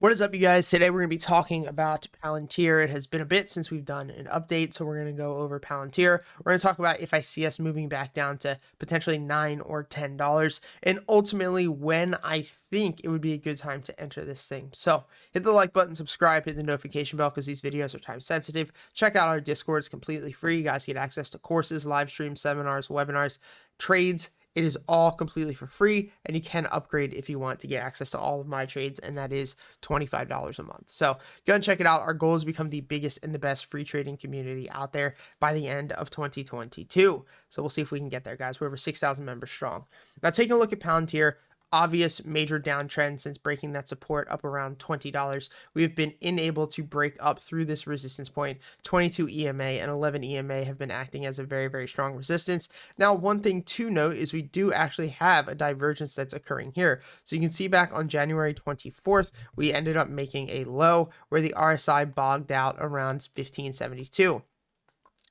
What is up, you guys? Today we're going to be talking about Palantir. It has been a bit since we've done an update, so we're going to go over Palantir. We're going to talk about if I see us moving back down to potentially $9 or $10, and ultimately when I think it would be a good time to enter this thing. So hit the like button, subscribe, hit the notification bell because these videos are time sensitive. Check out our Discord. It's completely free. You guys get access to courses, live streams, seminars, webinars, trades. It is all completely for free, and you can upgrade if you want to get access to all of my trades, and that is $25 a month. So go and check it out. Our goal is to become the biggest and the best free trading community out there by the end of 2022. So we'll see if we can get there, guys. We're over 6,000 members strong. Now, taking a look at Palantir, obvious major downtrend since breaking that support up around $20. We have been unable to break up through this resistance point. 22 EMA and 11 EMA have been acting as a very, very strong resistance. Now, one thing to note is we do actually have a divergence that's occurring here. So you can see back on January 24th, we ended up making a low where the RSI bogged out around 1572.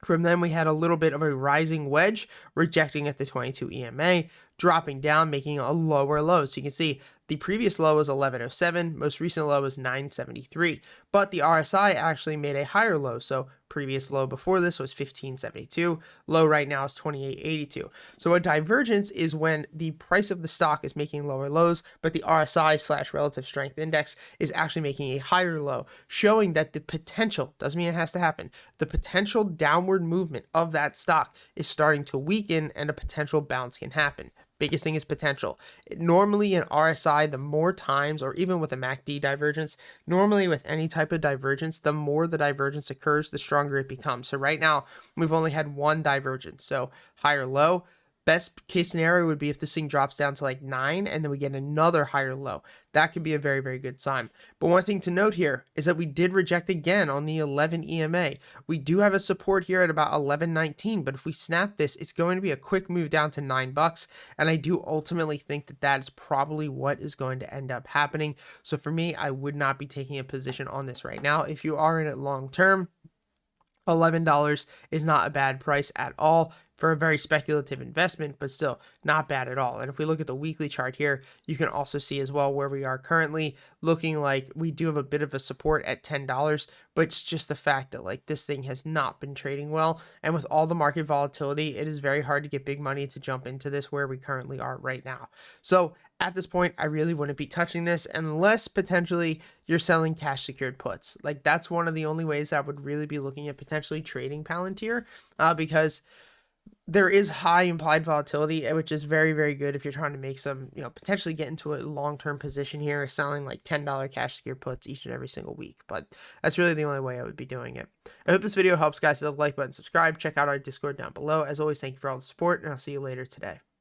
From then, we had a little bit of a rising wedge, rejecting at the 22 EMA, dropping down, making a lower low. So you can see the previous low was 1107, most recent low was 973, but the RSI actually made a higher low. So previous low before this was 1572, low right now is 2882. So a divergence is when the price of the stock is making lower lows, but the RSI / relative strength index is actually making a higher low, showing that the potential, doesn't mean it has to happen, the potential downward movement of that stock is starting to weaken and a potential bounce can happen. Biggest thing is potential. Normally in RSI, the more times, or even with a MACD divergence, normally with any type of divergence, the more the divergence occurs, the stronger it becomes. So right now, we've only had one divergence. So higher low. Best case scenario would be if this thing drops down to like 9 and then we get another higher low. That could be a very, very good sign. But one thing to note here is that we did reject again on the 11 EMA. We do have a support here at about 11.19, but if we snap this, it's going to be a quick move down to $9. And I do ultimately think that that is probably what is going to end up happening. So for me, I would not be taking a position on this right now. If you are in it long term, $11 is not a bad price at all for a very speculative investment, but still not bad at all. And if we look at the weekly chart here, you can also see as well where we are currently, looking like we do have a bit of a support at $10, but it's just the fact that like this thing has not been trading well. And with all the market volatility, it is very hard to get big money to jump into this where we currently are right now. So at this point, I really wouldn't be touching this unless potentially you're selling cash secured puts. Like that's one of the only ways I would really be looking at potentially trading Palantir, because there is high implied volatility, which is very, very good if you're trying to make some, potentially get into a long-term position here, selling like $10 cash secured puts each and every single week. But that's really the only way I would be doing it. I hope this video helps, guys. Hit the like button, subscribe, check out our Discord down below. As always, thank you for all the support, and I'll see you later today.